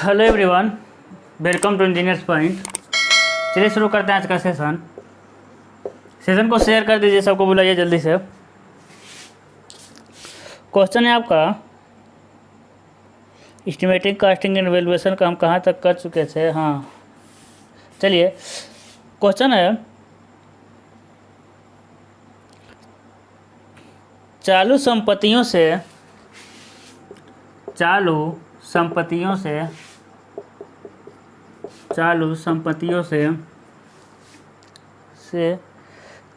Hello everyone, welcome to Engineers Point. चलिए शुरू करते हैं आज का सेशन को शेयर कर दीजिए, सबको बुलाइए जल्दी से। क्वेश्चन है आपका, एस्टिमेटिंग कास्टिंग एंड वैल्यूएशन का हम कहाँ तक कर चुके थे। हाँ चलिए, क्वेश्चन है चालू संपत्तियों से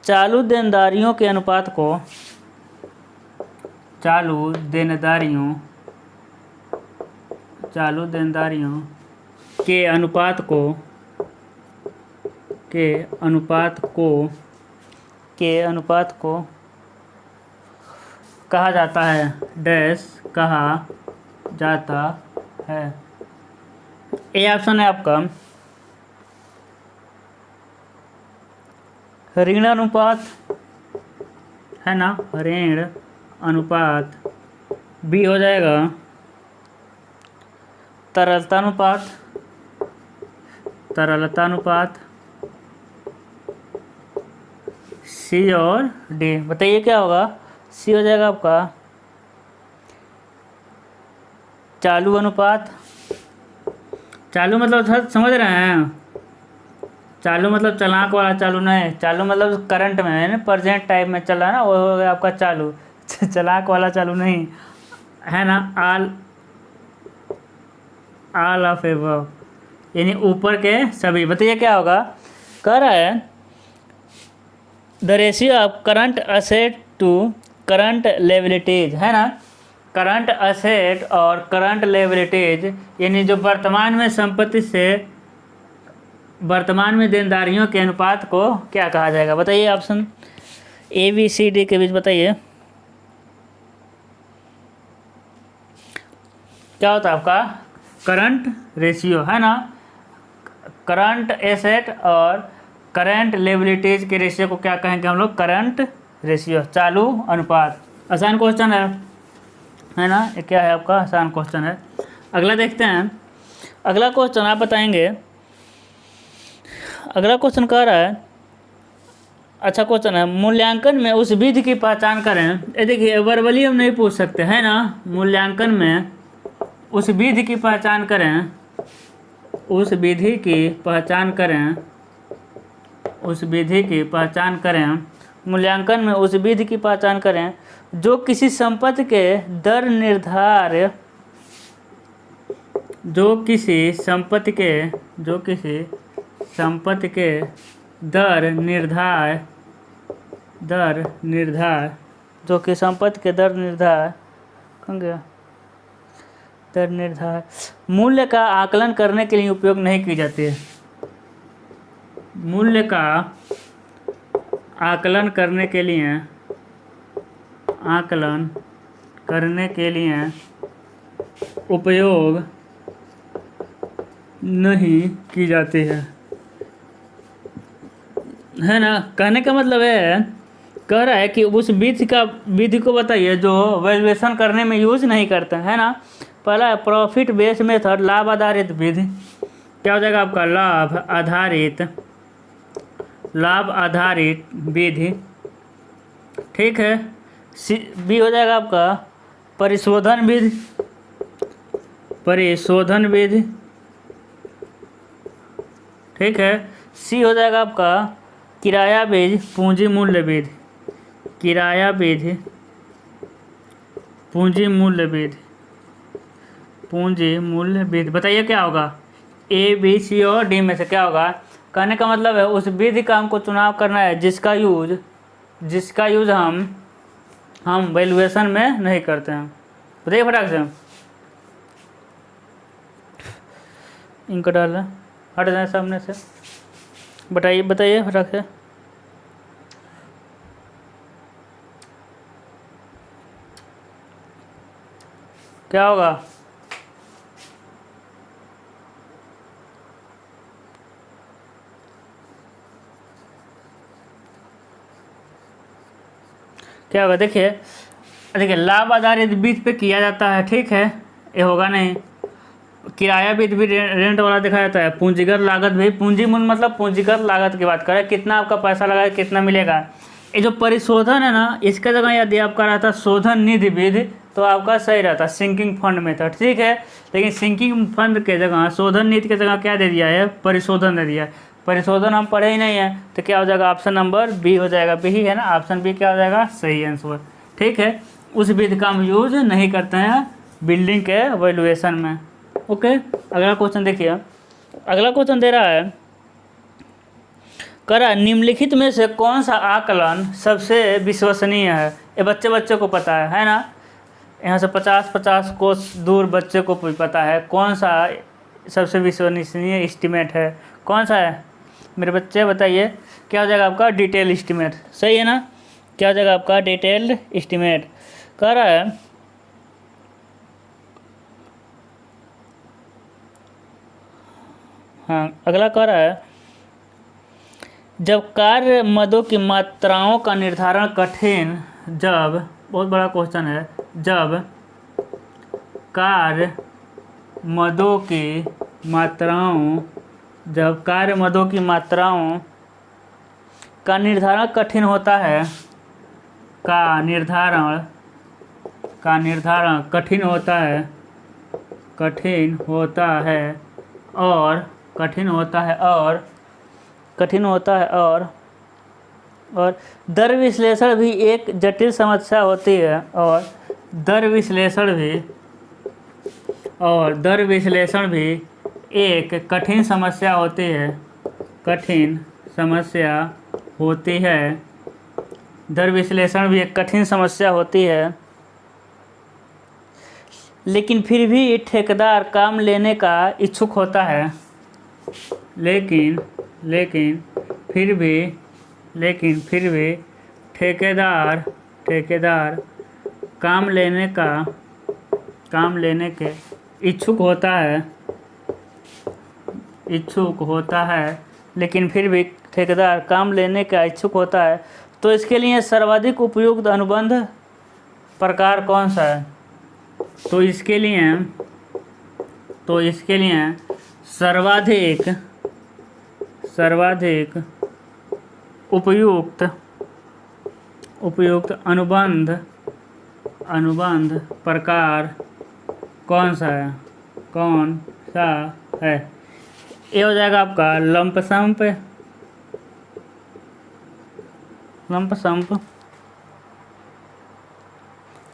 चालू देनदारियों के अनुपात को कहा जाता है ए ऑप्शन है आपका ऋण अनुपात, है ना, ऋण अनुपात। बी हो जाएगा तरलता अनुपात। सी और डी, बताइए क्या होगा। सी हो जाएगा आपका चालू अनुपात। चालू मतलब समझ रहे हैं, चालू मतलब चलाक वाला चालू नहीं, चालू मतलब करंट में है ना, प्रेजेंट टाइम में चल रहा है ना, वो हो गया आपका चालू। चलाक वाला चालू नहीं, है ना। ऑल ऑफ एबव यानी ऊपर के सभी। बताइए क्या होगा। कह रहा है the ratio of current asset to current liabilities, है ना। करंट असेट और करंट लेबिलिटीज यानी जो वर्तमान में संपत्ति से वर्तमान में देनदारियों के अनुपात को क्या कहा जाएगा। बताइए option A B C D के बीच बताइए क्या होता है आपका। करंट रेशियो, है ना। करंट एसेट और करंट लेबिलिटीज के रेशियो को क्या कहेंगे हम लोग, करंट रेशियो, चालू अनुपात। आसान क्वेश्चन है ना। ये क्या है आपका, आसान क्वेश्चन है। अगला देखते हैं। अगला क्वेश्चन आप बताएंगे। अगला क्वेश्चन कह रहा है, अच्छा क्वेश्चन है, मूल्यांकन में उस विधि की पहचान करें। ये देखिए वर्बली हम नहीं पूछ सकते, है ना। मूल्यांकन में उस विधि की पहचान करें, मूल्यांकन में उस विधि की पहचान करें जो किसी संपत्ति के दर निर्धार मूल्य का आकलन करने के लिए उपयोग नहीं की जाती है। मूल्य का आकलन करने के लिए उपयोग नहीं की जाती है ना। कहने का मतलब है, कह रहा है कि उस विधि को बताइए जो वैल्यूएशन करने में यूज नहीं करते, है ना। पहला है प्रॉफिट बेस्ड मेथड, लाभ आधारित विधि। क्या हो जाएगा आपका, लाभ आधारित विधि, ठीक है। बी हो जाएगा आपका परिशोधन विधि, ठीक है। सी हो जाएगा आपका किराया विधि, पूंजी मूल्य विधि। बताइए क्या होगा। ए बी सी और डी में से क्या होगा। कहने का मतलब है उस विधि का हमको चुनाव करना है जिसका यूज हम वैल्यूएशन में नहीं करते हैं। बताइए फटाक से, इनको डालना, हट जाए सामने से। बताइए फटाक से। क्या होगा। क्या होगा, देखिए लाभ आधारित विधि पे किया जाता है, ठीक है। ये होगा नहीं। किराया विधि भी रेंट वाला दिखाया जाता है। पूंजीगत लागत भी, पूंजी मूल्य मतलब पूंजीगत लागत की बात करें, कितना आपका पैसा लगा कितना मिलेगा। ये जो परिशोधन है ना, इसका जगह यदि आपका रहता शोधन निधि विधि तो आपका सही रहता, सिंकिंग फंड मेथड, ठीक है। लेकिन सिंकिंग फंड के जगह शोधन नीति के जगह क्या दे दिया है, परिशोधन दे दिया है। परिशोधन हम पढ़े ही नहीं है तो क्या हो जाएगा, ऑप्शन नंबर बी हो जाएगा, बी ही है ना, ऑप्शन बी क्या हो जाएगा, सही आंसर, ठीक है। उस विधि का हम यूज नहीं करते हैं बिल्डिंग के वैल्यूएशन में। ओके, अगला क्वेश्चन देखिए। अगला क्वेश्चन दे रहा है, करा निम्नलिखित में से कौन सा आकलन सबसे विश्वसनीय है। ये बच्चे को पता है ना, यहाँ से 50-50 कोस दूर बच्चे को पता है कौन सा सबसे विश्वसनीय एस्टीमेट है, कौन सा है मेरे बच्चे बताइए। क्या हो जाएगा आपका, डिटेल एस्टीमेट, सही है ना। क्या हो जाएगा आपका, डिटेल्ड एस्टीमेट। कह रहा है हाँ, अगला कह रहा है, जब कार्य मदों की मात्राओं का निर्धारण कठिन, जब, बहुत बड़ा क्वेश्चन है, जब कार्य मदों की मात्राओं, जब कार्य मदों की मात्राओं का निर्धारण कठिन होता है, का निर्धारण कठिन होता है, और दर विश्लेषण भी एक जटिल समस्या होती है, और दर विश्लेषण भी एक कठिन समस्या होती है, दर विश्लेषण भी एक कठिन समस्या होती है। लेकिन फिर भी ठेकेदार काम लेने का इच्छुक होता है, लेकिन फिर भी ठेकेदार काम लेने के इच्छुक होता है, लेकिन फिर भी ठेकेदार काम लेने का इच्छुक होता है, तो इसके लिए सर्वाधिक उपयुक्त अनुबंध प्रकार कौन सा है। तो इसके लिए सर्वाधिक उपयुक्त अनुबंध प्रकार कौन सा है। ये हो जाएगा आपका लंप सम्प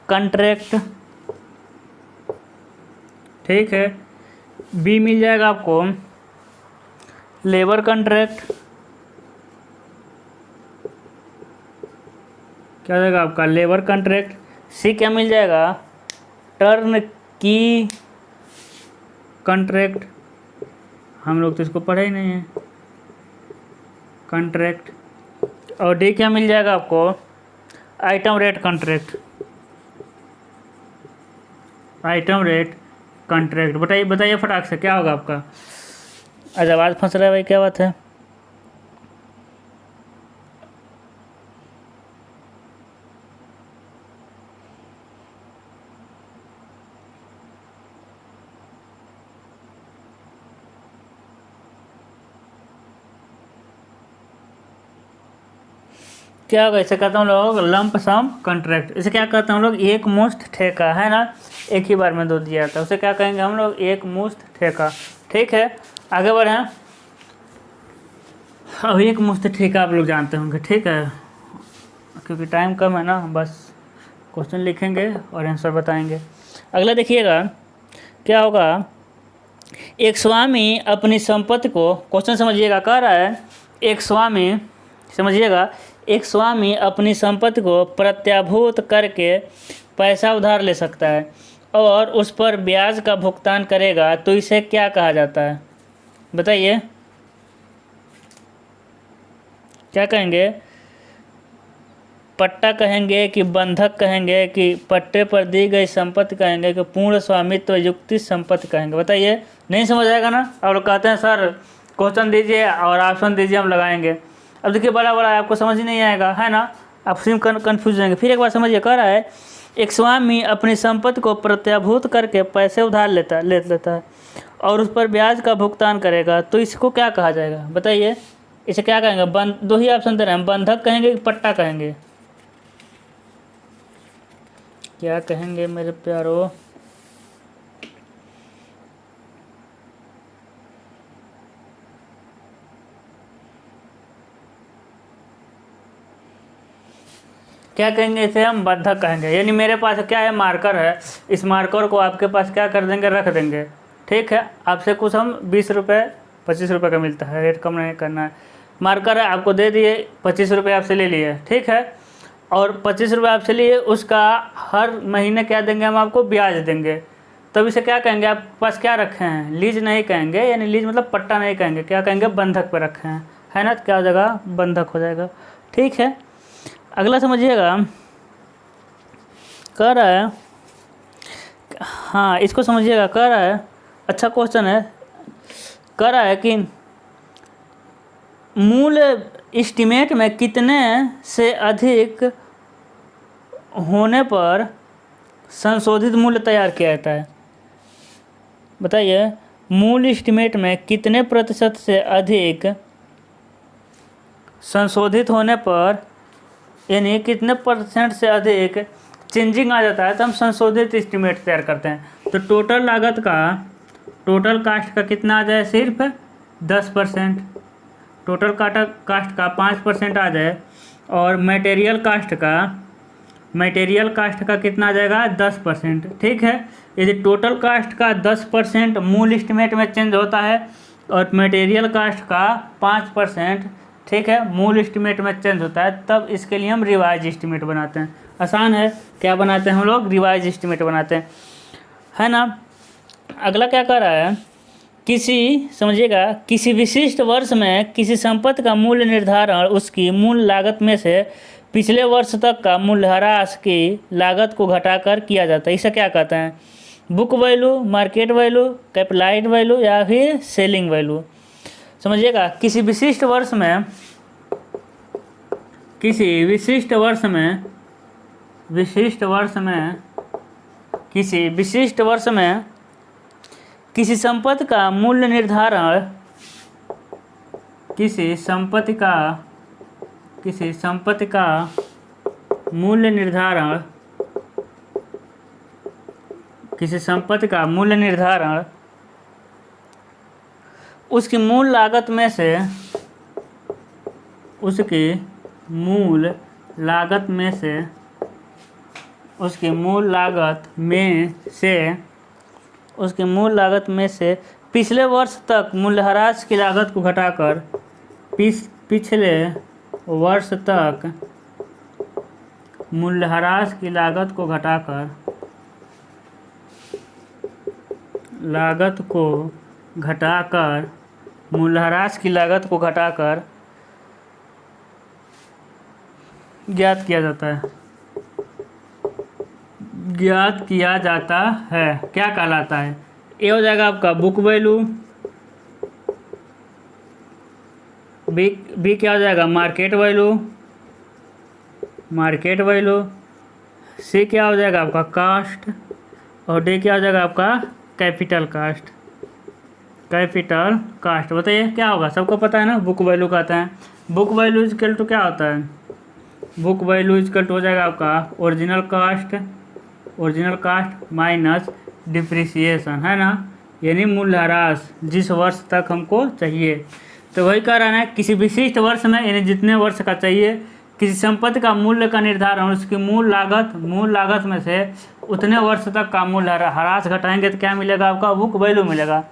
कॉन्ट्रैक्ट, ठीक है। बी मिल जाएगा आपको लेबर कॉन्ट्रैक्ट, क्या हो जाएगा आपका लेबर कॉन्ट्रैक्ट। सी क्या मिल जाएगा, टर्न की कॉन्ट्रैक्ट, हम लोग तो इसको पढ़े ही नहीं है, कॉन्ट्रैक्ट। और डी क्या मिल जाएगा आपको, आइटम रेट कॉन्ट्रैक्ट, बताइए फटाक से क्या होगा आपका। आज आवाज़ फंस रहा है भाई, क्या बात है। क्या होगा, इसे कहते हैं हम लोग लंप सम कॉन्ट्रैक्ट। इसे क्या कहते हैं हम लोग, एक मुश्त ठेका, है ना, एक ही बार में दो दिया जाता है, उसे क्या कहेंगे हम लोग, एक मुश्त ठेका, ठीक है। आगे बढ़ें, अब एक मुश्त ठेका आप लोग जानते होंगे, ठीक है, क्योंकि टाइम कम है ना, बस क्वेश्चन लिखेंगे और आंसर बताएंगे। अगला देखिएगा क्या होगा, एक स्वामी अपनी संपत्ति को, क्वेश्चन समझिएगा, कह रहा है एक स्वामी, समझिएगा, एक स्वामी अपनी संपत्ति को प्रत्याभूत करके पैसा उधार ले सकता है और उस पर ब्याज का भुगतान करेगा, तो इसे क्या कहा जाता है, बताइए। क्या कहेंगे, पट्टा कहेंगे कि बंधक कहेंगे कि पट्टे पर दी गई संपत्ति कहेंगे कि पूर्ण स्वामित्व युक्त संपत्ति कहेंगे, बताइए। नहीं समझ आएगा ना, आप लोग कहते हैं सर क्वेश्चन दीजिए और ऑप्शन दीजिए, हम लगाएंगे। अब देखिए बड़ा है, आपको समझ ही नहीं आएगा, है ना, आप सिम कन्फ्यूज रहेंगे। फिर एक बार समझिए, कह रहा है एक स्वामी अपनी संपत्ति को प्रत्याभूत करके पैसे उधार लेता है और उस पर ब्याज का भुगतान करेगा तो इसको क्या कहा जाएगा बताइए। इसे क्या कहेंगे? दो ही ऑप्शन दे रहे हैं, बंधक कहेंगे कि पट्टा कहेंगे? क्या कहेंगे मेरे प्यारो? क्या कहेंगे? इसे हम बंधक कहेंगे। यानी मेरे पास क्या है, मार्कर है, इस मार्कर को आपके पास क्या कर देंगे, रख देंगे। ठीक है, आपसे कुछ हम 20 रुपये 25 रुपये का मिलता है, रेट कम नहीं करना है। मार्कर है, आपको दे दिए, 25 रुपये आपसे ले लिए, ठीक है, और 25 रुपये आपसे लिए, उसका हर महीने क्या देंगे हम आपको, ब्याज देंगे। तब इसे क्या कहेंगे? आप पास क्या रखे हैं, लीज नहीं कहेंगे, यानी लीज मतलब पट्टा नहीं कहेंगे, क्या कहेंगे, बंधक पे रखे हैं, है ना। क्या हो जाएगा, बंधक हो जाएगा। ठीक है, अगला समझिएगा, कह रहा है, हाँ इसको समझिएगा, कह रहा है, अच्छा क्वेश्चन है, कह रहा है कि मूल एस्टीमेट में कितने से अधिक होने पर संशोधित मूल्य तैयार किया जाता है। बताइए, मूल एस्टीमेट में कितने प्रतिशत से अधिक संशोधित होने पर, यानी कितने परसेंट से अधिक चेंजिंग आ जाता है तो हम संशोधित एस्टीमेट तैयार करते हैं। तो टोटल लागत का, टोटल कास्ट का कितना आ जाए, सिर्फ 10%। टोटल कास्ट का 5% आ जाए, और मटेरियल कास्ट का कितना आ जाएगा, 10%। ठीक है, यदि टोटल कास्ट का 10% मूल एस्टीमेट में चेंज होता है और मटेरियल कास्ट का 5%, ठीक है, मूल एस्टीमेट में चेंज होता है, तब इसके लिए हम रिवाइज एस्टीमेट बनाते हैं। आसान है, क्या बनाते हैं हम लोग, रिवाइज एस्टीमेट बनाते हैं, है ना। अगला क्या कर रहा है, समझिएगा, किसी विशिष्ट वर्ष में किसी संपत्ति का मूल्य निर्धारण उसकी मूल लागत में से पिछले वर्ष तक का मूल्यह्रास की लागत को घटाकर किया जाता है। इसे क्या कहते हैं, book value, market value, capitalised value या फिर सेलिंग वैल्यू। समझिएगा, किसी विशिष्ट वर्ष में किसी संपत्ति का मूल्य निर्धारण किसी संपत्ति का मूल्य निर्धारण उसकी मूल लागत में से पिछले वर्ष तक मूल्यह्रास की लागत को घटाकर ज्ञात किया जाता है। क्या कहलाता है, ये हो जाएगा आपका बुक वैल्यू, बी क्या हो जाएगा, मार्केट वैल्यू, सी क्या हो जाएगा आपका कास्ट, और डी क्या हो जाएगा आपका कैपिटल कास्ट। बताइए क्या होगा, सबको पता है ना, बुक वैल्यू कहते हैं। बुक वैल्यू इक्वल टू क्या होता है, बुक वैल्यू इक्वल टू हो जाएगा आपका ओरिजिनल कास्ट माइनस डिप्रिसिएशन, है ना, यानी मूल्यह्रास जिस वर्ष तक हमको चाहिए। तो वही कह रहा है, किसी विशिष्ट वर्ष में, यानी जितने वर्ष का चाहिए, किसी संपत्ति का मूल्य का निर्धारण उसकी मूल लागत में से उतने वर्ष तक का मूल्यह्रास घटाएंगे तो क्या मिलेगा आपका, बुक वैल्यू मिलेगा।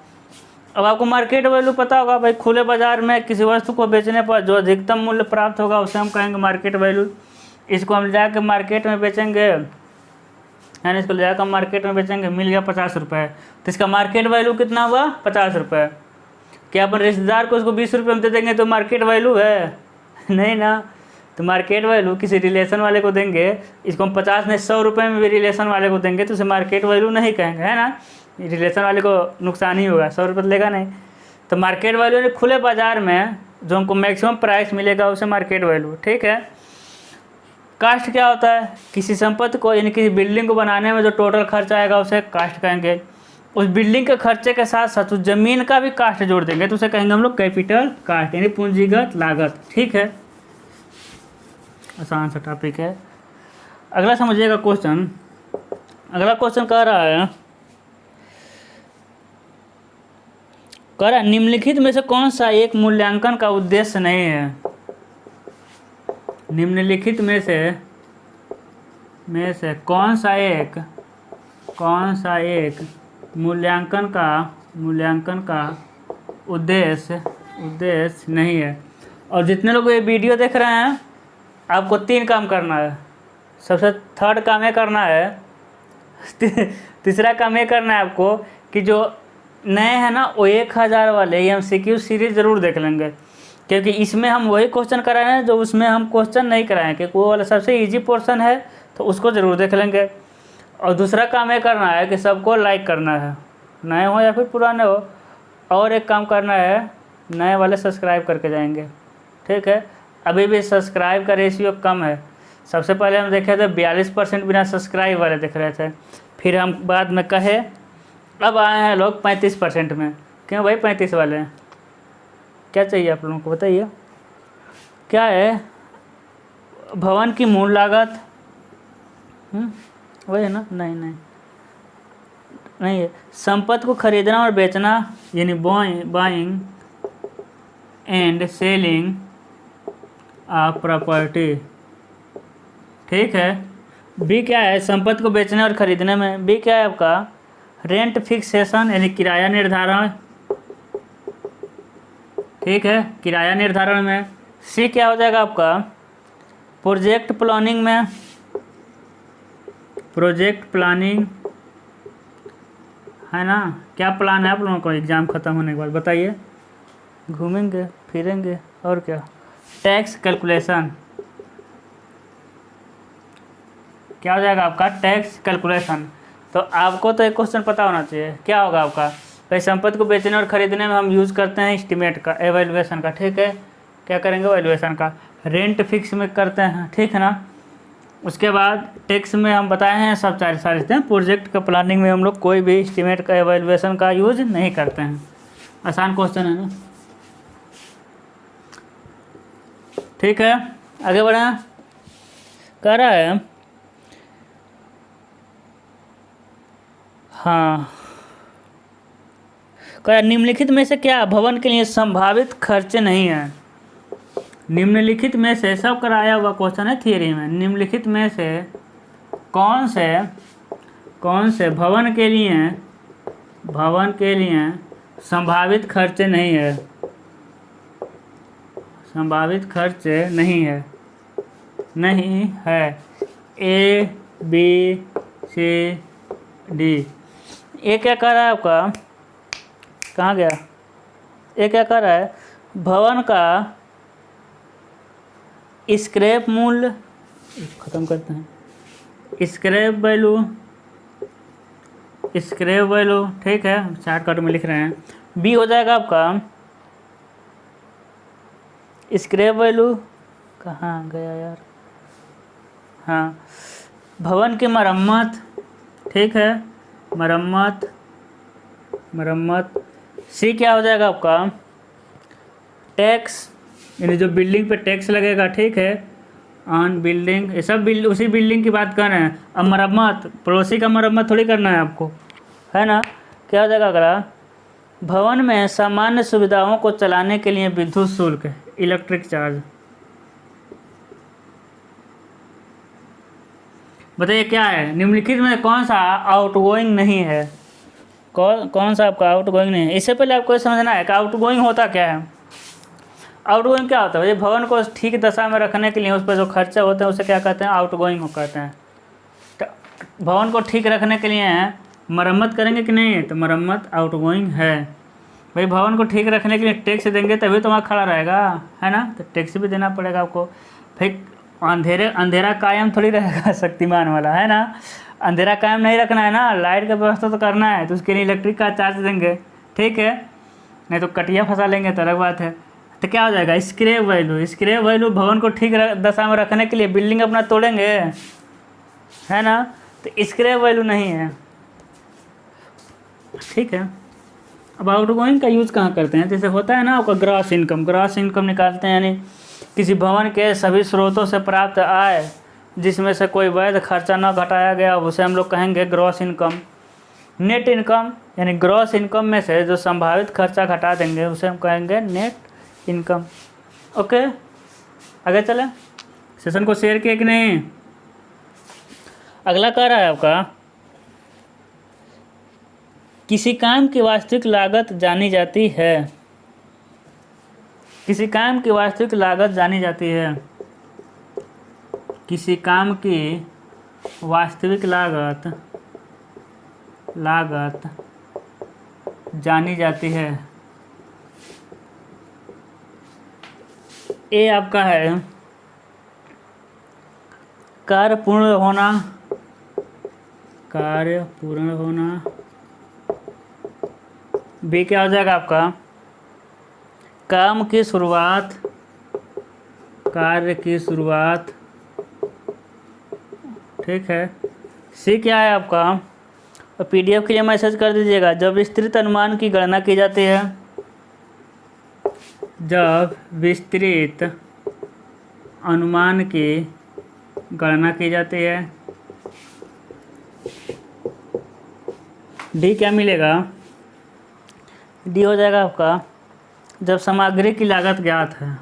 अब आपको मार्केट वैल्यू पता होगा भाई, खुले बाजार में किसी वस्तु को बेचने पर जो अधिकतम मूल्य प्राप्त होगा उसे हम कहेंगे मार्केट वैल्यू। इसको हम ले जाकर मार्केट में बेचेंगे, है ना, इसको ले जाकर मार्केट में बेचेंगे, मिल गया 50 रुपये, तो इसका मार्केट वैल्यू कितना हुआ, 50 रुपये। क्या अपन रिश्तेदार को उसको 20 रुपये में दे देंगे तो मार्केट वैल्यू है, नहीं ना। तो मार्केट वैल्यू किसी रिलेशन वाले को देंगे, इसको हम 50 नहीं 100 रुपये में भी रिलेशन वाले को देंगे तो उसे मार्केट वैल्यू नहीं कहेंगे, है ना। रिलेशन वाले को नुकसान ही होगा, 100 रुपये तो लेगा नहीं। तो मार्केट वैल्यू खुले बाजार में जो हमको मैक्सिमम प्राइस मिलेगा उसे मार्केट वैल्यू। ठीक है, कास्ट क्या होता है, किसी संपत्ति को, यानी किसी बिल्डिंग को बनाने में जो टोटल खर्च आएगा उसे कास्ट कहेंगे। उस बिल्डिंग के खर्चे के साथ साथ उस ज़मीन का भी कास्ट जोड़ देंगे तो उसे कहेंगे हम लोग कैपिटल कास्ट, यानी पूंजीगत लागत। ठीक है, आसान सा टॉपिक है। अगला समझिएगा क्वेश्चन। अगला क्वेश्चन कह रहा है निम्नलिखित में से कौन सा एक मूल्यांकन का उद्देश्य नहीं है। निम्नलिखित में से कौन सा एक मूल्यांकन का उद्देश्य नहीं है। और जितने लोग ये वीडियो देख रहे हैं, आपको 3 काम करना है। सबसे थर्ड काम ये करना है तीसरा काम ये करना है आपको कि जो नए हैं ना वो 1000 वाले MCQ सीरीज ज़रूर देख लेंगे, क्योंकि इसमें हम वही क्वेश्चन कराए हैं जो उसमें हम क्वेश्चन नहीं कराएं, क्योंकि वो वाला सबसे इजी पोर्शन है, तो उसको ज़रूर देख लेंगे। और दूसरा काम ये करना है कि सबको लाइक करना है, नए हो या फिर पुराने हो। और एक काम करना है, नए वाले सब्सक्राइब करके जाएंगे। ठीक है, अभी भी सब्सक्राइब का रेशियो कम है। सबसे पहले हम देखे थे 42% बिना सब्सक्राइब वाले देख रहे थे, फिर हम बाद में कहे अब आए हैं लोग 35% में। क्यों भाई 35 वाले हैं? क्या चाहिए आप लोगों को बताइए। क्या है भवन की मूल लागत? वही है ना? नहीं है। संपत्ति को खरीदना और बेचना, यानी buying and selling of property. ठीक है। बी क्या है? संपत्ति को बेचने और खरीदने में। बी क्या है आपका? रेंट फिक्सेशन, यानी किराया निर्धारण। ठीक है, किराया निर्धारण में। सी क्या हो जाएगा आपका? प्रोजेक्ट प्लानिंग में। प्रोजेक्ट प्लानिंग है ना? क्या प्लान है आप लोगों को एग्ज़ाम ख़त्म होने के बाद बताइए? घूमेंगे फिरेंगे और क्या? Tax calculation. क्या हो जाएगा आपका? Tax calculation. तो आपको तो एक क्वेश्चन पता होना चाहिए, क्या होगा आपका? भाई संपत्ति को बेचने और खरीदने में हम यूज़ करते हैं एस्टीमेट का, एवेल्युएशन का। ठीक है, क्या करेंगे? वैल्यूएशन का। रेंट फिक्स में करते हैं, ठीक है ना? उसके बाद टैक्स में हम बताए हैं सब सारी चीज़ें। प्रोजेक्ट का प्लानिंग में हम लोग कोई भी एस्टीमेट का, एवेल्युएशन का यूज नहीं करते हैं। आसान क्वेश्चन है ना? ठीक है, आगे बढ़ें। कह रहा है हाँ, कह रहा निम्नलिखित में से क्या भवन के लिए संभावित खर्चे नहीं है? निम्नलिखित में से, सब कराया हुआ क्वेश्चन है थियरी में। निम्नलिखित में से कौन से भवन के लिए संभावित खर्चे नहीं है? संभावित खर्चे नहीं है। A B C D। ये क्या कर रहा है आपका? कहाँ गया? ये क्या कर रहा है? भवन का स्क्रैप मूल्य, ख़त्म करते हैं, स्क्रैप वैल्यू। ठीक है, शॉर्टकट में लिख रहे हैं। बी हो जाएगा आपका स्क्रैप वैल्यू। कहाँ गया यार? हाँ, भवन की मरम्मत। ठीक है, मरम्मत। सी क्या हो जाएगा आपका? टैक्स, यानी जो बिल्डिंग पे टैक्स लगेगा। ठीक है, ऑन बिल्डिंग। ये सब उसी बिल्डिंग की बात कर रहे हैं। अब मरम्मत, पड़ोसी का मरम्मत थोड़ी करना है आपको, है ना? क्या हो जाएगा अगला? भवन में सामान्य सुविधाओं को चलाने के लिए विद्युत शुल्क, इलेक्ट्रिक चार्ज। बताइए क्या है? निम्नलिखित में कौन सा आउटगोइंग नहीं है? कौन सा आपका आउटगोइंग नहीं है? इससे पहले आपको समझना है कि आउटगोइंग होता क्या है। आउटगोइंग क्या होता है? ये भवन को ठीक दशा में रखने के लिए उस पर जो खर्चे होते हैं उसे क्या कहते हैं? आउटगोइंग कहते हैं। तो भवन को ठीक रखने के लिए मरम्मत करेंगे कि नहीं? तो मरम्मत आउटगोइंग है। भाई भवन को ठीक रखने के लिए टैक्स देंगे तभी तो वहाँ खड़ा रहेगा, है ना? तो टैक्स भी देना पड़ेगा आपको। फिर अंधेरा कायम थोड़ी रहेगा शक्तिमान वाला, है ना? अंधेरा कायम नहीं रखना है ना, लाइट का व्यवस्था तो करना है, तो उसके लिए इलेक्ट्रिक का चार्ज देंगे। ठीक है, नहीं तो कटिया फंसा लेंगे तो अलग बात है। तो क्या हो जाएगा? स्क्रैप वैल्यू भवन को ठीक दशा में रखने के लिए बिल्डिंग अपना तोड़ेंगे, है ना? तो स्क्रैप वैल्यू नहीं है। ठीक है। अब आउटगोइंग का यूज़ कहाँ करते हैं? जैसे होता है ना आपका ग्रॉस इनकम निकालते हैं, यानी किसी भवन के सभी स्रोतों से प्राप्त आय जिसमें से कोई वैध खर्चा न घटाया गया, उसे हम लोग कहेंगे ग्रॉस इनकम। नेट इनकम यानी ग्रॉस इनकम में से जो संभावित खर्चा घटा देंगे उसे हम कहेंगे नेट इनकम। ओके, आगे चलें। सेशन को शेयर किया कि नहीं? अगला कह रहा है आपका, किसी काम की वास्तविक लागत जानी जाती है। किसी काम की वास्तविक लागत जानी जाती है। किसी काम की वास्तविक लागत जानी जाती है। ए आपका है कार्य पूर्ण होना। बी क्या हो जाएगा आपका? काम की शुरुआत, कार्य की शुरुआत। ठीक है। सी क्या है आपका? और पीडीएफ के लिए मैसेज कर दीजिएगा। जब विस्तृत अनुमान की गणना की जाती है, जब विस्तृत अनुमान की गणना की जाती है। डी क्या मिलेगा? डी हो जाएगा आपका, जब सामग्री की लागत ज्ञात है।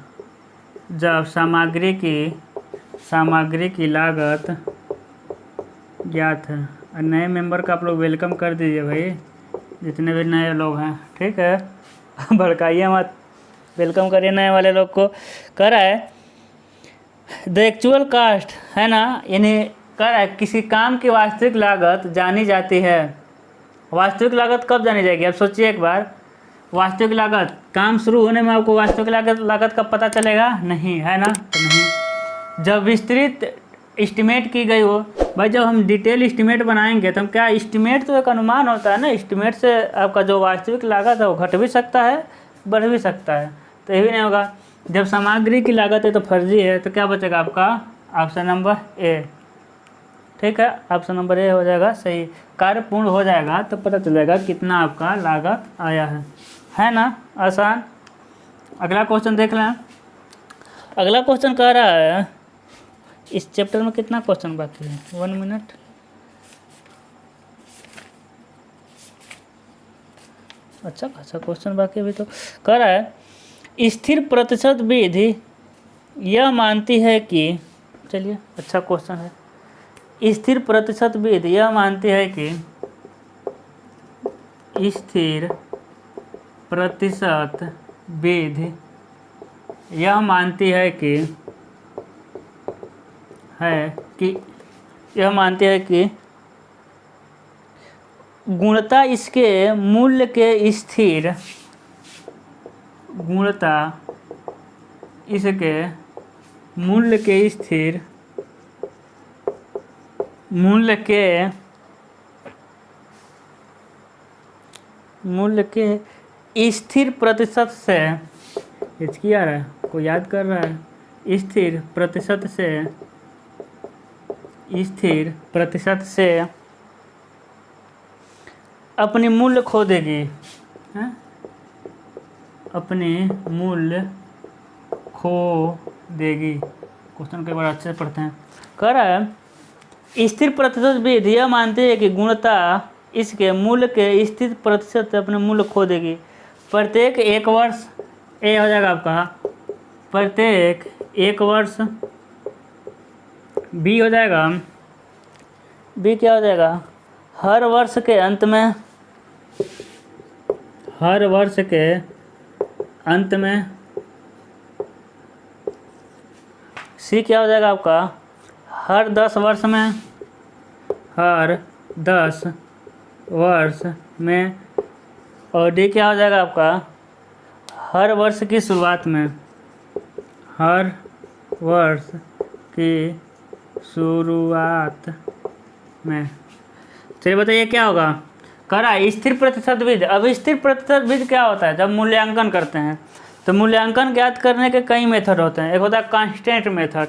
जब सामग्री की लागत ज्ञात है। और नए मेंबर का आप लोग वेलकम कर दीजिए भाई, जितने भी नए लोग हैं। ठीक है, भड़काइए मत, वेलकम करिए नए वाले लोग को। कह रहा है द एक्चुअल कास्ट, है ना, यानी कह रहा है किसी काम की वास्तविक लागत जानी जाती है। वास्तविक लागत कब जानी जाएगी? आप सोचिए एक बार। वास्तविक लागत, काम शुरू होने में आपको वास्तविक लागत कब पता चलेगा? नहीं, है ना? तो नहीं, जब विस्तृत एस्टिमेट की गई हो। भाई जब हम डिटेल एस्टिमेट बनाएंगे तो हम क्या, एस्टिमेट तो एक अनुमान होता है ना। एस्टिमेट से आपका जो वास्तविक लागत है वो घट भी सकता है, बढ़ भी सकता है, तो ये भी नहीं होगा। जब सामग्री की लागत है तो फर्जी है, तो क्या बचेगा आपका? Option number A. ठीक है, ऑप्शन नंबर ए हो जाएगा सही। कार्य पूर्ण हो जाएगा तो पता चलेगा कितना आपका लागत आया है ना? आसान। अगला क्वेश्चन देख लें। अगला क्वेश्चन कह रहा है, इस चैप्टर में कितना क्वेश्चन बाकी है? 1 मिनट। अच्छा खासा क्वेश्चन बाकी भी तो। कह रहा है स्थिर प्रतिशत विधि यह मानती है कि, चलिए अच्छा क्वेश्चन है। स्थिर प्रतिशत विधि यह मानती है कि स्थिर प्रतिशत विधि यह मानती है कि यह मानती है कि गुणता इसके मूल्य के स्थिर, गुणता इसके मूल्य के स्थिर, मूल्य के स्थिर प्रतिशत से, हिचकी आ रहा है, कोई याद कर रहा है? स्थिर प्रतिशत से अपनी मूल्य खो देगी, है? अपनी मूल्य खो देगी। क्वेश्चन के बार अच्छे से पढ़ते हैं। कह रहा है स्थिर प्रतिशत विधि यह मानती है कि गुणता इसके मूल्य के स्थिर प्रतिशत से अपने मूल्य खो देगी। प्रत्येक 1 वर्ष, ए हो जाएगा आपका प्रत्येक 1 वर्ष। बी हो जाएगा, बी क्या हो जाएगा? हर वर्ष के अंत में, हर वर्ष के अंत में। सी क्या हो जाएगा आपका? हर 10 वर्ष में, हर 10 वर्ष में। और डी क्या हो जाएगा आपका? हर वर्ष की शुरुआत में, हर वर्ष की शुरुआत में। चलिए बताइए क्या होगा? कह रहा है स्थिर प्रतिशत विधि। अब स्थिर प्रतिशत विधि क्या होता है? जब मूल्यांकन करते हैं तो मूल्यांकन ज्ञात करने के कई मेथड होते हैं। एक होता है कांस्टेंट मेथड,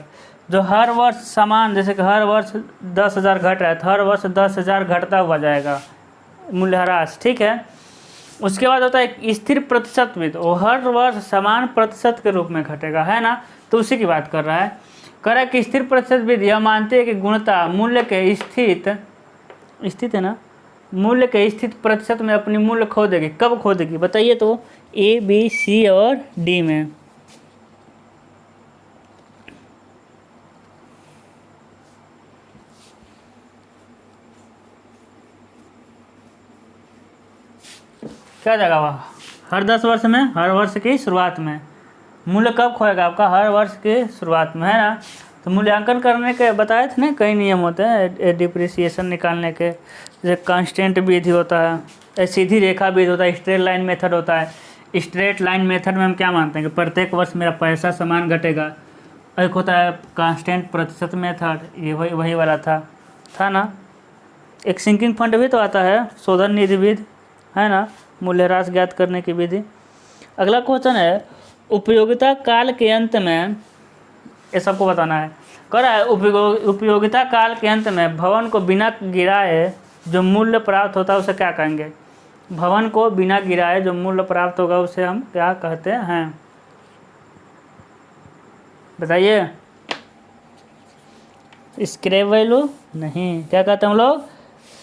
जो हर वर्ष समान, जैसे कि हर वर्ष 10,000 घट रहा है तो हर वर्ष 10,000 घटता हुआ जाएगा। मूल्यह्रास, ठीक है। उसके बाद होता है स्थिर प्रतिशत भी, तो हर वर्ष समान प्रतिशत के रूप में घटेगा, है ना, तो उसी की बात कर रहा है। कह रहा है कि स्थिर प्रतिशत विधि यह मानती है कि गुणता मूल्य के स्थित है ना, मूल्य के स्थित प्रतिशत में अपनी मूल्य खो देगी। कब खो देगी बताइए, तो ए बी सी और डी में। क्या जाएगा वह, हर 10 वर्ष में, हर वर्ष की शुरुआत में। मूल्य कब खोएगा आपका, हर वर्ष की शुरुआत में, है ना। तो मूल्यांकन करने के बताए थे ना, कई नियम होते हैं डिप्रिसिएशन निकालने के, जैसे कांस्टेंट विधि होता है, सीधी रेखा विधि होता है, स्ट्रेट लाइन मेथड होता है। स्ट्रेट लाइन मेथड में हम क्या मानते हैं कि प्रत्येक वर्ष मेरा पैसा समान घटेगा। एक होता है कांस्टेंट प्रतिशत मेथड, ये वही वाला था ना। एक सिंकिंग फंड भी तो आता है, शोधन निधि विधि, है ना, मूल्यह्रास ज्ञात करने की विधि। अगला क्वेश्चन है उपयोगिता काल के अंत में, ये सबको बताना है। कह रहा है उपयोगिता काल के अंत में भवन को बिना गिराए जो मूल्य प्राप्त होता है उसे क्या कहेंगे। भवन को बिना गिराए जो मूल्य प्राप्त होगा उसे हम क्या कहते हैं, बताइए। स्क्रैप वैल्यू नहीं, क्या कहते हैं हम लोग,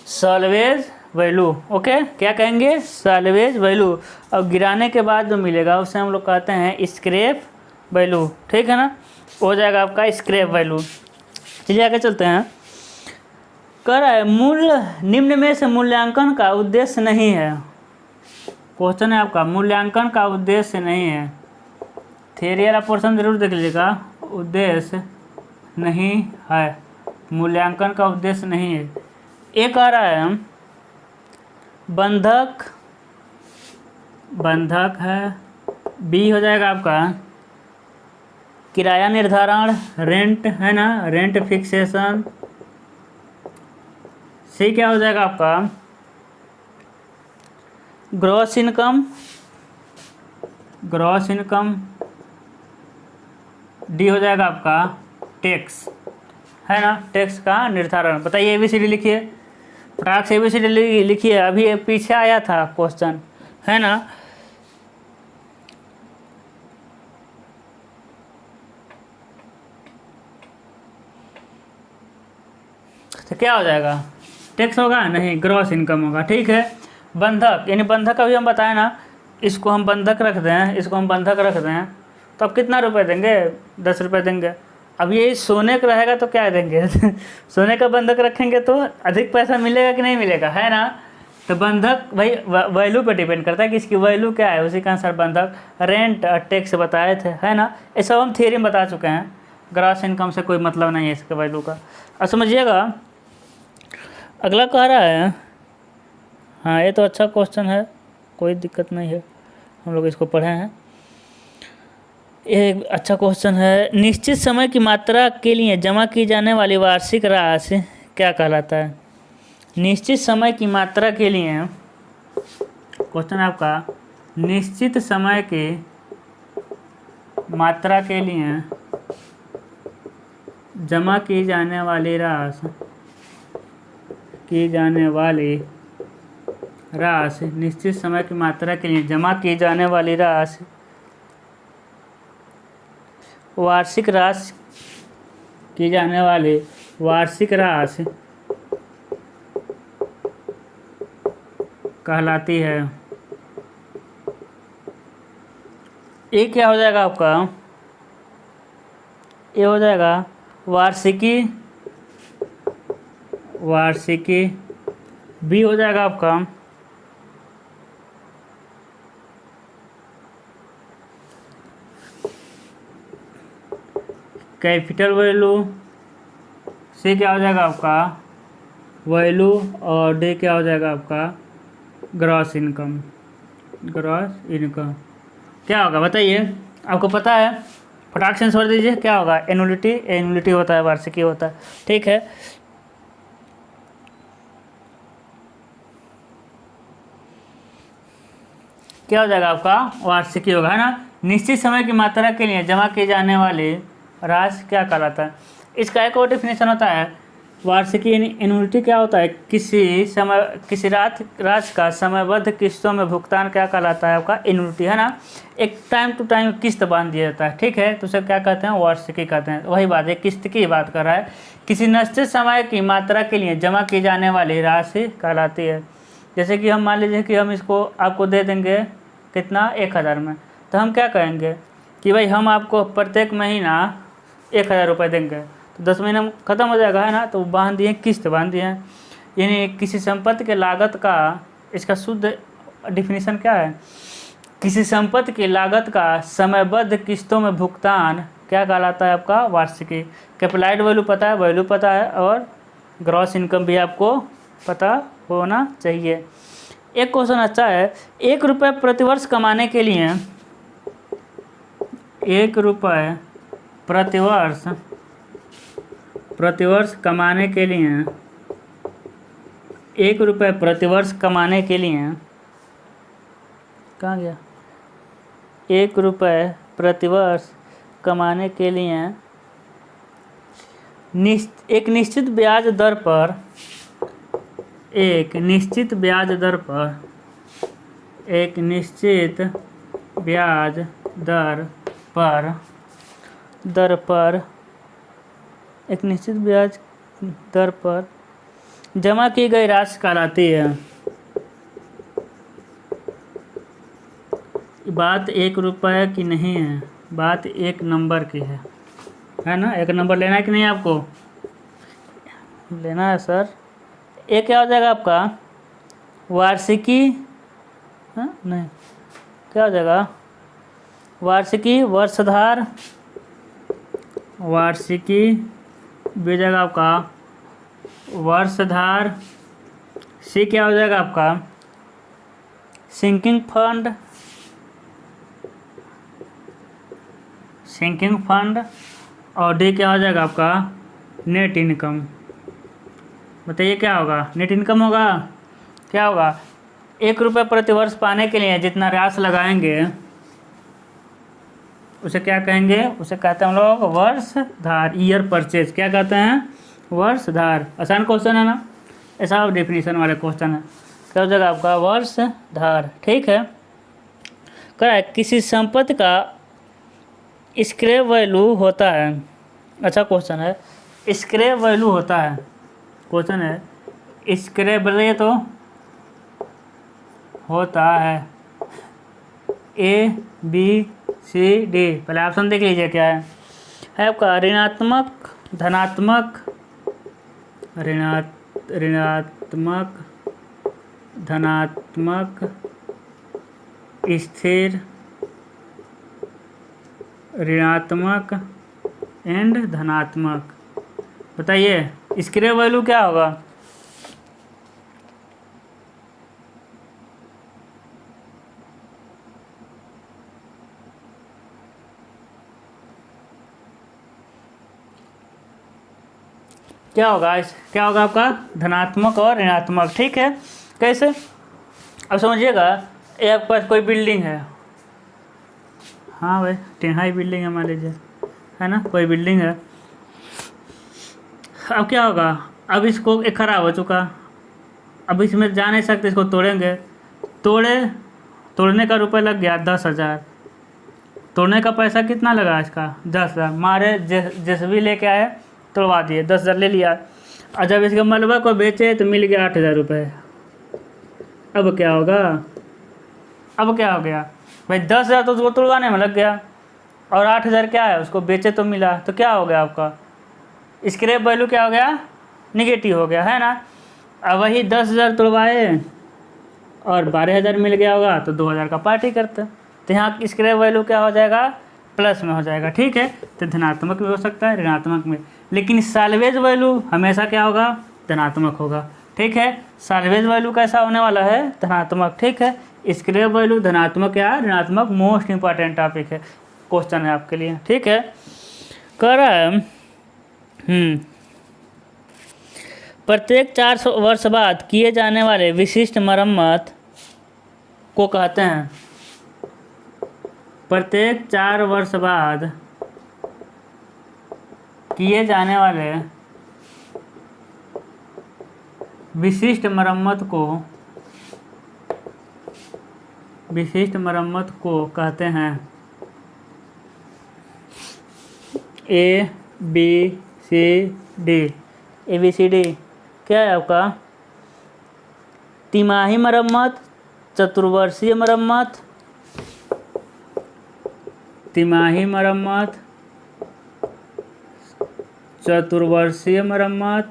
सैल्वेज वैल्यू। ओके, क्या कहेंगे, सैल्वेज वैल्यू। और गिराने के बाद जो मिलेगा उसे हम लोग कहते हैं स्क्रैप वैल्यू, ठीक है ना, हो जाएगा आपका स्क्रैप वैल्यू। चलिए आगे चलते हैं। कह रहा है मूल्य निम्न में से मूल्यांकन का उद्देश्य नहीं है। क्वेश्चन है आपका, मूल्यांकन का उद्देश्य नहीं है। थियरी वाला पोर्शन जरूर देख लीजिएगा, उद्देश्य नहीं है, मूल्यांकन का उद्देश्य नहीं है। एक कह रहा है बंधक है, बी हो जाएगा आपका किराया निर्धारण, रेंट, है ना, रेंट फिक्सेशन। सी क्या हो जाएगा आपका ग्रॉस इनकम। डी हो जाएगा आपका टैक्स, है ना, टैक्स का निर्धारण। बताइए ABCD लिखिए, फटाक से ABCD लिखिए, अभी पीछे आया था क्वेश्चन, है ना। तो क्या हो जाएगा, टैक्स होगा नहीं, ग्रॉस इनकम होगा, ठीक है। बंधक यानी बंधक अभी हम बताए ना, इसको हम बंधक रख दें, इसको हम बंधक रख दें, तो अब कितना रुपए देंगे, 10 रुपये देंगे। अब ये सोने का रहेगा तो क्या देंगे सोने का बंधक रखेंगे तो अधिक पैसा मिलेगा कि नहीं मिलेगा, है ना। तो बंधक भाई वैल्यू पे डिपेंड करता है कि इसकी वैल्यू क्या है, उसी का आंसर बंधक। रेंट और टैक्स बताए थे, है ना, ये सब हम थियरी में बता चुके हैं। ग्रॉस इनकम से कोई मतलब नहीं है इसके वैल्यू का। अब समझिएगा अगला कह रहा है, हाँ ये तो अच्छा क्वेश्चन है, कोई दिक्कत नहीं है, हम लोग इसको पढ़े हैं, ये अच्छा क्वेश्चन है। निश्चित समय की मात्रा के लिए जमा की जाने वाली वार्षिक राशि क्या कहलाता है। निश्चित समय की मात्रा के लिए, क्वेश्चन आपका, निश्चित समय की मात्रा के लिए जमा की जाने वाली राशि, निश्चित समय की मात्रा के लिए जमा की जाने वाली राशि, वार्षिक राशि की जाने वाली वार्षिक राशि कहलाती है। ये क्या हो जाएगा आपका, ये हो जाएगा वार्षिकी। बी हो जाएगा आपका कैपिटल वैल्यू। सी क्या हो जाएगा आपका वैल्यू, और डी क्या हो जाएगा आपका ग्रॉस इनकम। क्या होगा बताइए, आपको पता है, फटाक से छोड़ दीजिए, क्या होगा, एनुअलिटी होता है, वार्षिकी होता है, ठीक है। क्या हो जाएगा आपका वार्षिकी होगा, है ना। निश्चित समय की मात्रा के लिए जमा की जाने वाली राशि क्या कहलाता है। इसका एक और डेफिनेशन होता है वार्षिकी एन्युटी क्या होता है? किसी राशि का समयबद्ध किस्तों में भुगतान क्या कहलाता है? आपका एन्युटी, है ना। एक टाइम टू टाइम किस्त बांध दिया जाता है, ठीक है, तो उसे क्या कहते हैं? वार्षिकी कहते हैं। वही बात है, किस्त की बात कर रहा है। किसी निश्चित समय की मात्रा के लिए जमा की जाने वाली राशि कहलाती है। जैसे कि हम मान लीजिए कि हम इसको आपको दे देंगे कितना, 1000 में, तो हम क्या कहेंगे कि भाई हम आपको प्रत्येक महीना 1000 रुपये देंगे, तो 10 महीने में ख़त्म हो जाएगा, है ना। तो बांध दिए, किस्त बांध दिए हैं। यानी किसी संपत्ति के लागत का, इसका शुद्ध डिफिनीशन क्या है? किसी संपत्ति की लागत का समयबद्ध किस्तों में भुगतान क्या कहलाता है? आपका वार्षिकी। कैपिटलाइज्ड वैल्यू पता है, वैल्यू पता है, और ग्रॉस इनकम भी आपको पता होना चाहिए। एक क्वेश्चन अच्छा है, 1 रुपये प्रतिवर्ष कमाने के लिए, 1 रुपये प्रतिवर्ष कमाने के लिए, 1 रुपये प्रतिवर्ष कमाने के लिए, कहाँ गया? 1 रुपये प्रतिवर्ष कमाने के लिए एक निश्चित ब्याज दर पर, एक निश्चित ब्याज दर पर, एक निश्चित ब्याज दर पर, एक निश्चित ब्याज दर पर जमा की गई राशि कहलाती है। बात 1 रुपये की नहीं है, बात 1 नंबर की है ना। 1 नंबर लेना है कि नहीं? आपको लेना है सर। ये क्या हो जाएगा आपका? वार्षिकी, हाँ नहीं, क्या हो जाएगा? वार्षिकी, वर्षधार, वार्षिकी भी हो जाएगा आपका वर्षधार। सी क्या हो जाएगा आपका? Sinking fund, sinking fund. और डी क्या हो जाएगा आपका? Net income. बताइए क्या होगा? नेट इनकम होगा। क्या होगा? 1 रुपये प्रति वर्ष पाने के लिए जितना राशि लगाएंगे उसे क्या कहेंगे? उसे कहते हैं हम लोग वर्षधार, ईयर परचेज। क्या कहते हैं? वर्षधार। आसान क्वेश्चन है ना, ऐसा डेफिनेशन वाले क्वेश्चन है। क्या हो जाएगा आपका? वर्षधार, ठीक है। करेक्ट। किसी संपत्ति का स्क्रैप वैल्यू होता है, अच्छा क्वेश्चन है, स्क्रैप वैल्यू होता है, क्वेश्चन है, स्क्रैप वैल्यू तो होता है ABCD। पहले ऑप्शन देख लीजिए क्या है आपका? ऋणात्मक, धनात्मक, ऋणात्मक, धनात्मक, स्थिर, ऋणात्मक एंड धनात्मक। बताइए स्क्रैप वैल्यू क्या होगा? क्या होगा? क्या होगा आपका? धनात्मक और ऋणात्मक, ठीक है। कैसे? अब समझिएगा, ये आपके पास कोई बिल्डिंग है, हाँ भाई टेढ़ाई बिल्डिंग है मान लीजिए, है ना, कोई बिल्डिंग है। अब क्या होगा? अब इसको एक खराब हो चुका, अब इसमें जा नहीं सकते, इसको तोड़ेंगे, तोड़ने का रुपये लग गया 10,000। तोड़ने का पैसा कितना लगा इसका? 10,000। मारे जेसीबी लेके आए, तोड़वा दिए, 10,000 ले लिया। और जब इसके मलबा को बेचे तो मिल गया 8,000 रुपये। अब क्या होगा? अब क्या हो गया भाई? 10,000 तो उसको तोड़वाने में लग गया, और 8,000 क्या है? उसको बेचे तो मिला, तो क्या हो गया आपका? स्क्रैप वैल्यू क्या हो गया? निगेटिव हो गया, है ना। अब वही 10,000 तोड़वाए और 12,000 मिल गया होगा, तो 2,000 का पार्टी करते। तो यहाँ स्क्रैप वैल्यू क्या हो जाएगा? प्लस में हो जाएगा, ठीक है। तो धनात्मक भी हो सकता है, ऋणात्मक में, लेकिन साल्वेज वैल्यू हमेशा क्या होगा? धनात्मक होगा, ठीक है। साल्वेज वैल्यू कैसा होने वाला है? धनात्मक, ठीक है। स्क्रैप वैल्यू धनात्मक या ऋणात्मक, मोस्ट इंपॉर्टेंट टॉपिक है, क्वेश्चन है आपके लिए, ठीक है। कह रहा है प्रत्येक 4 वर्ष बाद किए जाने वाले विशिष्ट मरम्मत को कहते हैं, प्रत्येक 4 वर्ष बाद किए जाने वाले विशिष्ट मरम्मत को कहते हैं ABCD। ABCD क्या है आपका? तिमाही मरम्मत, चतुर्वर्षीय मरम्मत, तिमाही मरम्मत, चतुर्वर्षीय मरम्मत,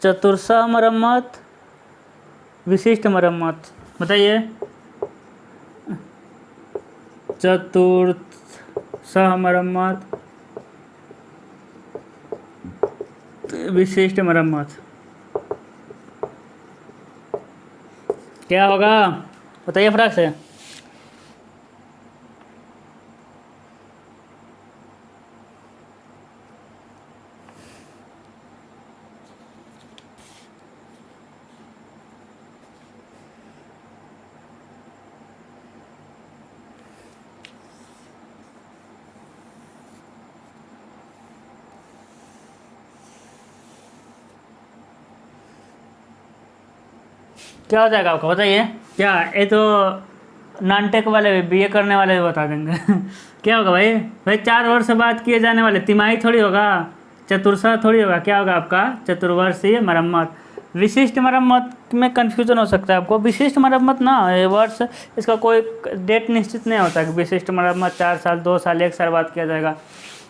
चतुर्षह मरम्मत, विशिष्ट मरम्मत। बताइए। चतुर्षह मरम्मत, विशिष्ट मरम्मत क्या होगा? बताइए फटाक से। क्या हो जाएगा आपका? बताइए। क्या ये तो नॉन टेक वाले BA करने वाले भी बता देंगे। क्या होगा भाई? 4 वर्ष बाद किए जाने वाले, तिमाही थोड़ी होगा, चतुर्षह थोड़ी होगा। क्या होगा आपका? चतुर्वर्षीय मरम्मत। विशिष्ट मरम्मत में कन्फ्यूजन हो सकता है आपको। विशिष्ट मरम्मत ना, ये वर्ष इसका कोई डेट निश्चित नहीं होता कि विशिष्ट मरम्मत 4 साल, 2 साल, 1 साल बाद किया जाएगा।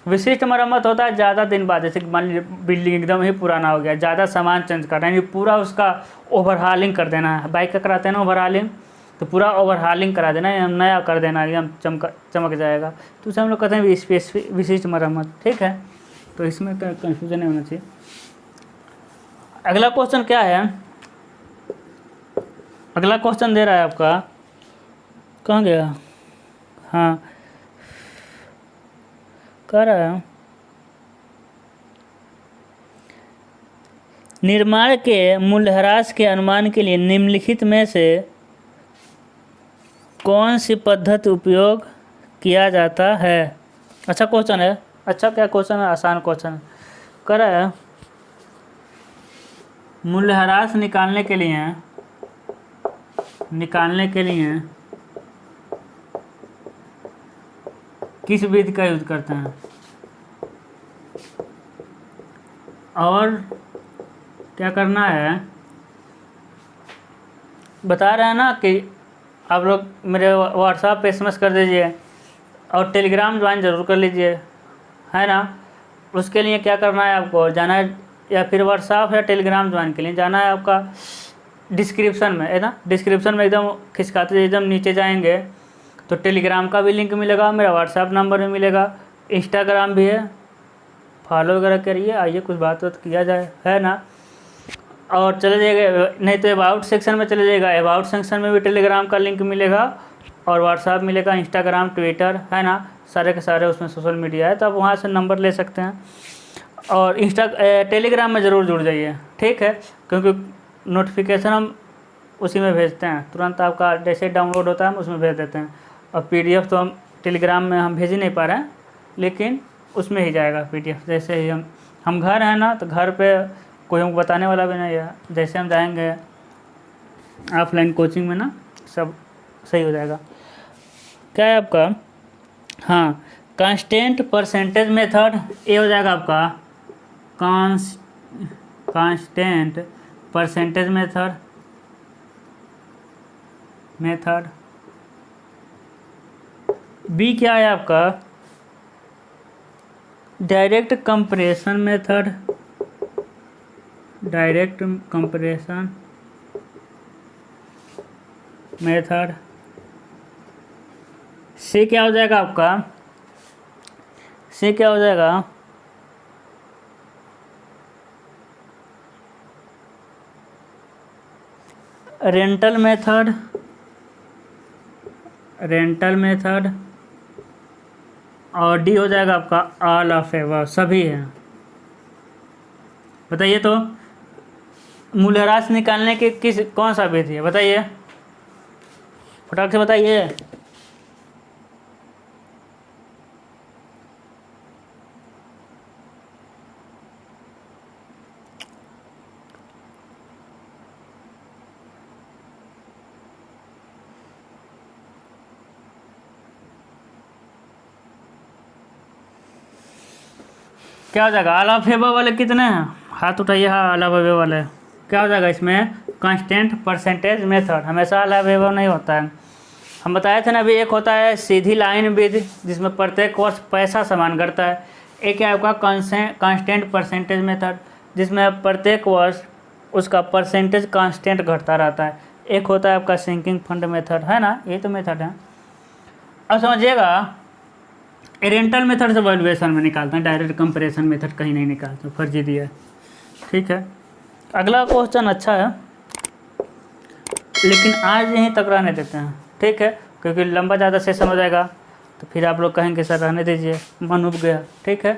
विशिष्ट मरम्मत होता है ज़्यादा दिन बाद, जैसे मान लीजिए बिल्डिंग एकदम ही पुराना हो गया, ज़्यादा सामान चेंज करना है, यानी पूरा उसका ओवरहालिंग कर देना है। बाइक का कराते हैं ना ओवरहालिंग, तो पूरा ओवरहालिंग करा देना है, नया कर देना, एकदम चमक जाएगा, तो उसे हम लोग कहते हैं विशिष्ट मरम्मत। ठीक है, तो इसमें कन्फ्यूजन नहीं होना चाहिए। अगला क्वेश्चन क्या है? अगला क्वेश्चन दे रहा है आपका, कहाँ गया? हाँ, कह रहा है निर्माण के मूल्यह्रास के अनुमान के लिए निम्नलिखित में से कौन सी पद्धति उपयोग किया जाता है? अच्छा क्वेश्चन है। अच्छा क्या क्वेश्चन है? आसान क्वेश्चन है। कह रहा है मूल्यह्रास निकालने के लिए किस विधि का यूज करते हैं? और क्या करना है बता रहे हैं ना कि आप लोग मेरे व्हाट्सएप पे SMS कर दीजिए और टेलीग्राम ज्वाइन ज़रूर कर लीजिए, है ना। उसके लिए क्या करना है आपको? जाना है, या फिर व्हाट्सएप या टेलीग्राम ज्वाइन के लिए जाना है आपका डिस्क्रिप्शन में, है ना। डिस्क्रिप्शन में एकदम खिसकाते एकदम नीचे जाएंगे तो टेलीग्राम का भी लिंक मिलेगा, मेरा व्हाट्सएप नंबर भी मिलेगा, इंस्टाग्राम भी है, फॉलो वगैरह करिए, आइए कुछ बात किया जाए, है ना। और चले जाइएगा, नहीं तो अबाउट सेक्शन में चले जाइएगा, अबाउट सेक्शन में भी टेलीग्राम का लिंक मिलेगा और व्हाट्सएप मिलेगा, इंस्टाग्राम, ट्विटर, है ना, सारे के सारे उसमें सोशल मीडिया है, तो आप वहाँ से नंबर ले सकते हैं। और टेलीग्राम में ज़रूर जुड़ जाइए, ठीक है, क्योंकि नोटिफिकेशन हम उसी में भेजते हैं, तुरंत आपका जैसे डाउनलोड होता है हम उसमें भेज देते हैं। और PDF तो हम टेलीग्राम में हम भेज ही नहीं पा रहे हैं, लेकिन उसमें ही जाएगा PDF। जैसे ही हम घर हैं ना, तो घर पे कोई हमको बताने वाला भी नहीं है, जैसे हम जाएंगे ऑफलाइन कोचिंग में ना, सब सही हो जाएगा। क्या है आपका? हाँ, कांस्टेंट परसेंटेज मेथड, ये हो जाएगा आपका कांस्टेंट परसेंटेज मेथड। B क्या है आपका? Direct compression method. C क्या हो जाएगा आपका? C क्या हो जाएगा? Rental method. और D हो जाएगा आपका ऑल ऑफ एवर, सभी है। बताइए तो मूल्यह्रास निकालने के कौन सा विधि है? बताइए, फटाक से बताइए। क्या हो जाएगा, ऑल ऑफ एबव वाले कितने हैं, हाथ उठाइए, हाँ ऑल ऑफ एबव वाले। क्या हो जाएगा इसमें, कांस्टेंट परसेंटेज मेथड, हमेशा ऑल ऑफ एबव नहीं होता है। हम बताए थे ना अभी, एक होता है सीधी लाइन विधि जिसमें प्रत्येक वर्ष पैसा समान घटता है, एक है आपका कांस्टेंट परसेंटेज मेथड जिसमें प्रत्येक वर्ष उसका परसेंटेज कांस्टेंट घटता रहता है, एक होता है आपका सिंकिंग फंड मेथड, है ना, ये तो मेथड है। अब समझिएगा, रेंटल मेथड से वैल्यूएशन में निकालते हैं, डायरेक्ट कंपैरिजन मेथड कहीं नहीं निकालते, फर्जी दिया है। ठीक है, अगला क्वेश्चन अच्छा है लेकिन आज यहीं तक रहने देते हैं, ठीक है, क्योंकि लंबा ज़्यादा सेशन हो जाएगा तो फिर आप लोग कहेंगे सर रहने दीजिए, मन उब गया। ठीक है।